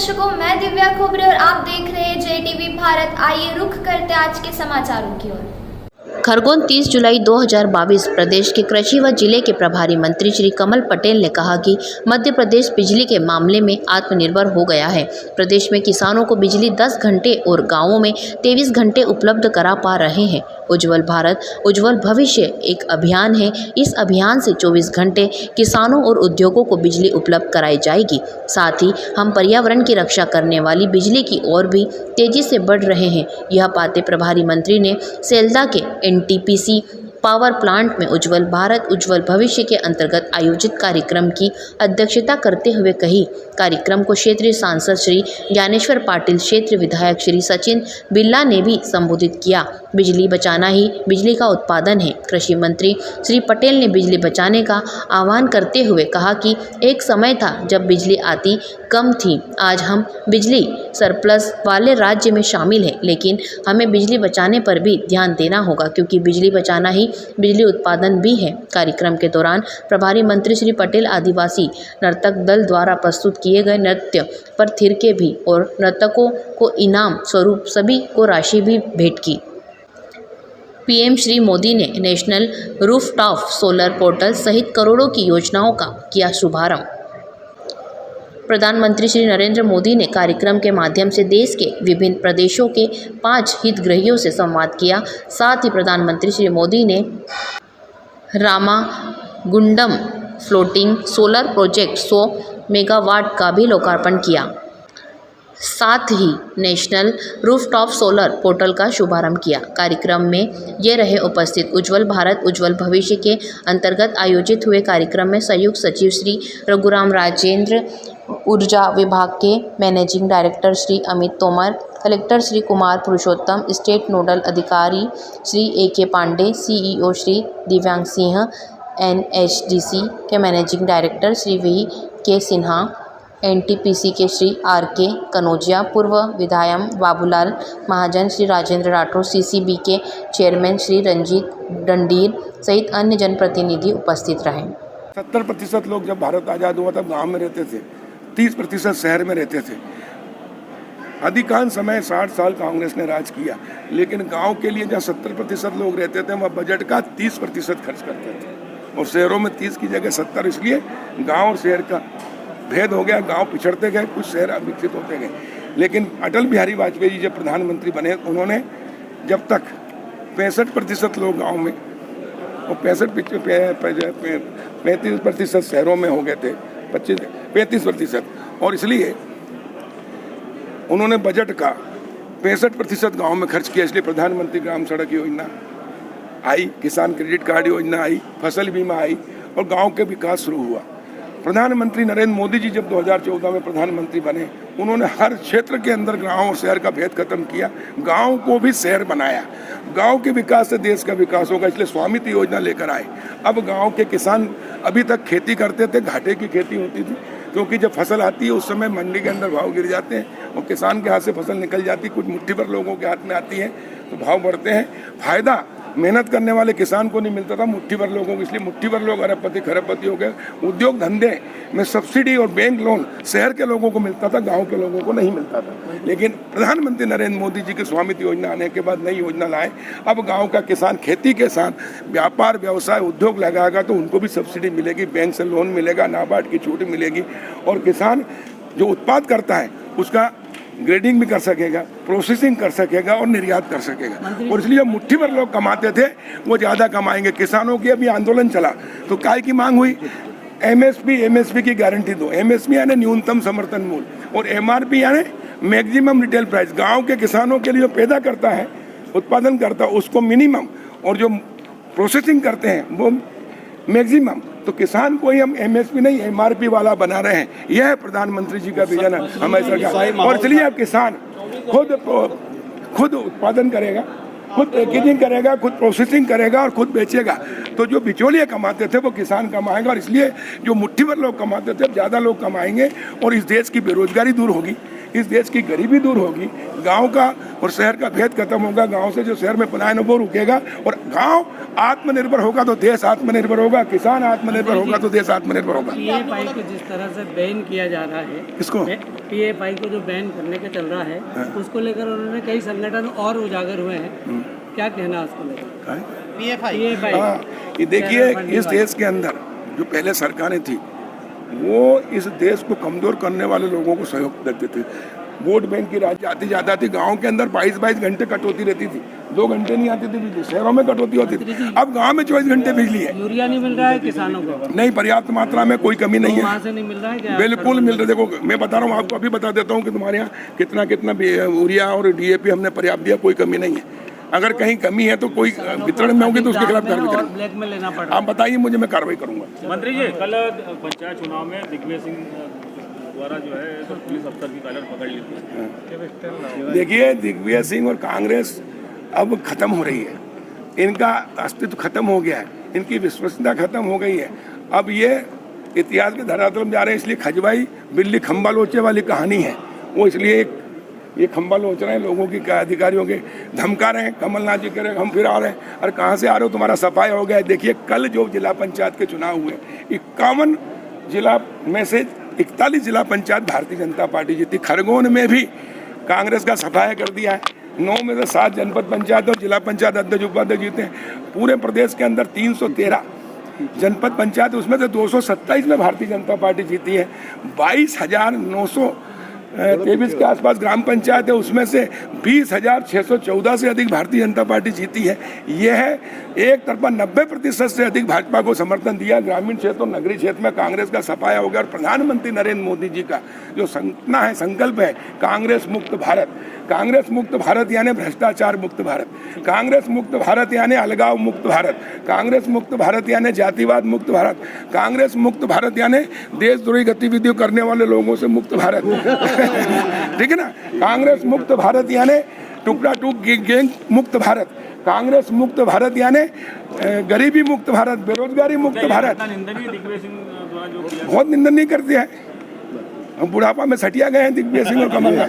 दर्शकों, मैं दिव्या खोबरे और आप देख रहे हैं JTV भारत। आइए रुख करते आज के समाचारों की ओर। खरगोन 30 जुलाई 2022। प्रदेश के कृषि व जिले के प्रभारी मंत्री श्री कमल पटेल ने कहा कि मध्य प्रदेश बिजली के मामले में आत्मनिर्भर हो गया है। प्रदेश में किसानों को बिजली 10 घंटे और गांवों में 23 घंटे उपलब्ध करा पा रहे हैं। उज्ज्वल भारत उज्ज्वल भविष्य एक अभियान है। इस अभियान से 24 घंटे किसानों और उद्योगों को बिजली उपलब्ध कराई जाएगी। साथ ही हम पर्यावरण की रक्षा करने वाली बिजली की ओर भी तेजी से बढ़ रहे हैं। यह बातें प्रभारी मंत्री ने सेल्दा के NTPC पावर प्लांट में उज्ज्वल भारत उज्ज्वल भविष्य के अंतर्गत आयोजित कार्यक्रम की अध्यक्षता करते हुए कही। कार्यक्रम को क्षेत्रीय सांसद श्री ज्ञानेश्वर पाटिल, क्षेत्रीय विधायक श्री सचिन बिल्ला ने भी संबोधित किया। बिजली बचाना ही बिजली का उत्पादन है। कृषि मंत्री श्री पटेल ने बिजली बचाने का आह्वान करते हुए कहा कि एक समय था जब बिजली आती कम थी। आज हम बिजली सरप्लस वाले राज्य में शामिल हैं, लेकिन हमें बिजली बचाने पर भी ध्यान देना होगा, क्योंकि बिजली बचाना ही बिजली उत्पादन भी है। कार्यक्रम के दौरान प्रभारी मंत्री श्री पटेल आदिवासी नर्तक दल द्वारा प्रस्तुत किए गए नृत्य पर थिरके भी और नर्तकों को इनाम स्वरूप सभी को राशि भी भेंट की। PM श्री मोदी ने नेशनल रूफटॉप सोलर पोर्टल सहित करोड़ों की योजनाओं का किया शुभारंभ। प्रधानमंत्री श्री नरेंद्र मोदी ने कार्यक्रम के माध्यम से देश के विभिन्न प्रदेशों के 5 हितग्राहियों से संवाद किया। साथ ही प्रधानमंत्री श्री मोदी ने Ramagundam floating solar project 100 megawatt का भी लोकार्पण किया। साथ ही नेशनल रूफटॉप सोलर पोर्टल का शुभारंभ किया। कार्यक्रम में ये रहे उपस्थित। उज्ज्वल भारत उज्ज्वल भविष्य के अंतर्गत आयोजित हुए कार्यक्रम में संयुक्त सचिव श्री रघुराम राजेंद्र, ऊर्जा विभाग के managing director Shri Amit Tomar, collector Shri Kumar Purushottam, state nodal अधिकारी Shri AK Pande, CEO Shri Divyang Singh, NHDC के managing director Shri VK Sinha, NTPC के श्री RK कनौजिया, पूर्व विधायक बाबूलाल महाजन, श्री राजेंद्र राठौर, CCB के चेयरमैन श्री रंजीत डंडीर सहित अन्य जनप्रतिनिधि उपस्थित रहे। 70% लोग जब भारत आज़ाद हुआ तब गांव में रहते थे, 30% शहर में रहते थे। अधिकांश समय 60 साल कांग्रेस ने राज किया, लेकिन गांव के लिए जहाँ 70% लोग रहते थे वह बजट का 30% खर्च करते थे, और शहरों में 30 की जगह 70। इसलिए गांव और शहर का भेद हो गया। गांव पिछड़ते गए, कुछ शहर विकसित होते गए। लेकिन अटल बिहारी वाजपेयी जी जब प्रधानमंत्री बने, उन्होंने जब तक 65% लोग गाँव में और 35% शहरों में हो गए थे, 35%, और इसलिए उन्होंने बजट का 65% गाँव में खर्च किया। इसलिए प्रधानमंत्री ग्राम सड़क योजना आई, किसान क्रेडिट कार्ड योजना आई, फसल बीमा आई, और गांव के विकास शुरू हुआ। प्रधानमंत्री नरेंद्र मोदी जी जब 2014 में प्रधानमंत्री बने, उन्होंने हर क्षेत्र के अंदर गांव और शहर का भेद खत्म किया, गांव को भी शहर बनाया। गांव के विकास से देश का विकास होगा, इसलिए स्वामित्व योजना लेकर आए। अब गांव के किसान अभी तक खेती करते थे, घाटे की खेती होती थी, क्योंकि जब फसल आती है उस समय मंडी के अंदर भाव गिर जाते हैं और किसान के हाथ से फसल निकल जाती है। कुछ मुट्ठी भर लोगों के हाथ में आती है तो भाव बढ़ते हैं। फायदा मेहनत करने वाले किसान को नहीं मिलता था, मुट्ठी भर लोगों को। इसलिए मुट्ठी भर लोग अरबपति खरबपति हो गए। उद्योग धंधे में सब्सिडी और बैंक लोन शहर के लोगों को मिलता था, गांव के लोगों को नहीं मिलता था। लेकिन प्रधानमंत्री नरेंद्र मोदी जी की स्वामित्व योजना आने के बाद नई योजना लाए। अब गांव का किसान खेती के साथ व्यापार व्यवसाय उद्योग लगाएगा तो उनको भी सब्सिडी मिलेगी, बैंक से लोन मिलेगा, नाबार्ड की छूट मिलेगी, और किसान जो उत्पाद करता है उसका ग्रेडिंग भी कर सकेगा, प्रोसेसिंग कर सकेगा और निर्यात कर सकेगा। और इसलिए मुट्ठी भर लोग कमाते थे वो ज़्यादा कमाएंगे। किसानों की अभी आंदोलन चला तो काय की मांग हुई, MSP की गारंटी दो। MSP यानी न्यूनतम समर्थन मूल्य, और MRP यानी मैक्सिमम रिटेल प्राइस। गांव के किसानों के लिए जो पैदा करता है, उत्पादन करता है, उसको मिनिमम, और जो प्रोसेसिंग करते हैं वो मैक्सिमम। तो किसान को ही हम MSP नहीं MRP वाला बना रहे हैं। यह है प्रधानमंत्री जी का विजन है हमारी सरकार। और इसलिए अब किसान खुद उत्पादन करेगा, खुद पैकेजिंग करेगा, खुद प्रोसेसिंग करेगा और खुद बेचेगा। तो जो बिचौलिए कमाते थे वो किसान कमाएगा, और इसलिए जो मुट्ठी भर लोग कमाते थे अब ज़्यादा लोग कमाएंगे, और इस देश की बेरोजगारी दूर होगी। इस देश की गरीबी दूर होगी, गांव का और शहर का भेद खत्म होगा, गांव से जो शहर में पलायन वो रुकेगा, और गांव आत्मनिर्भर होगा तो देश आत्मनिर्भर होगा, किसान आत्मनिर्भर होगा तो देश आत्मनिर्भर होगा। पीएफआई को जिस तरह से बैन किया जा रहा है, इसको पीएफआई को जो बैन करने का चल रहा है, उसको लेकर उन्होंने कई संगठन और उजागर हुए हैं, क्या कहना है उसको लेकर? पीएफआई हाँ, ये देखिए, इस देश के अंदर जो पहले सरकारें थी वो इस देश को कमजोर करने वाले लोगों को सहयोग देते थे। वोट बैंक की राज आती जाता थी, गांव के अंदर 22-22 घंटे कटौती रहती थी, 2 घंटे नहीं आती थी बिजली, शहरों में कटौती होती थी। अब गांव में 24 घंटे बिजली है। यूरिया नहीं मिल रहा है किसानों को? नहीं, पर्याप्त मात्रा में, कोई कमी नहीं है। वहाँ से नहीं मिल रहा है क्या? बिल्कुल मिल रहा है। देखो, मैं बता रहा हूँ आपको, अभी बता देता हूँ कि तुम्हारे यहाँ कितना यूरिया और DAP हमने पर्याप्त दिया, कोई कमी नहीं है। अगर कहीं कमी है तो कोई वितरण में होगी तो उसके खिलाफ कार्रवाई करेंगे। ब्लैक में लेना पड़ रहा है। आप बताइए मुझे, मैं कार्रवाई करूंगा। मंत्री जी, कल पंचायत चुनाव में दिग्विजय सिंह द्वारा जो है तो पुलिस अफसर की कॉलर पकड़ ली थी। देखिए, दिग्विजय सिंह और कांग्रेस अब खत्म हो रही है, इनका अस्तित्व खत्म हो गया है, इनकी विश्वसनीयता खत्म हो गई है। अब ये इतिहास के धरातल में जा रहे हैं, इसलिए खजवाई बिल्ली खंबा लोचे वाली कहानी है। वो इसलिए ये खंबा लोच रहे हैं, लोगों की अधिकारियों के धमका रहे हैं। कमलनाथ जी कह रहे हैं हम फिर आ रहे हैं, अरे कहाँ से आ रहे हो, तुम्हारा सफाई हो गया है। देखिए, कल जो जिला पंचायत के चुनाव हुए, 51 जिला में से 41 जिला पंचायत भारतीय जनता पार्टी जीती। खरगोन में भी कांग्रेस का सफाया कर दिया है। 9 में से 7 जनपद पंचायत और जिला पंचायत अध्यक्ष उपाध्यक्ष जीते हैं। पूरे प्रदेश के अंदर 313 जनपद पंचायत, उसमें से 227 में भारतीय जनता पार्टी जीती है। 22,923 के आसपास ग्राम पंचायत है, उसमें से 20,614 से अधिक भारतीय जनता पार्टी जीती है। यह है एक तरफा 90% से अधिक भाजपा को समर्थन दिया। ग्रामीण क्षेत्र और नगरीय क्षेत्र में कांग्रेस का सफाया हो गया। और प्रधानमंत्री नरेंद्र मोदी जी का जो सपना है, संकल्प है, कांग्रेस मुक्त भारत। कांग्रेस मुक्त भारत यानी भ्रष्टाचार मुक्त भारत, कांग्रेस मुक्त भारत यानी अलगाव मुक्त भारत, कांग्रेस मुक्त भारत यानी जातिवाद मुक्त भारत, कांग्रेस मुक्त भारत यानी देशद्रोही गतिविधियों करने वाले लोगों से मुक्त भारत। ठीक है ना? कांग्रेस मुक्त भारत यानी टुकड़ा टूक गैंग मुक्त भारत, कांग्रेस मुक्त भारत यानी गरीबी मुक्त भारत, बेरोजगारी मुक्त भारत। बहुत निंदनीय करते हैं। हम बुढ़ापा में सटिया गए हैं दिग्विजय सिंह और कमलनाथ।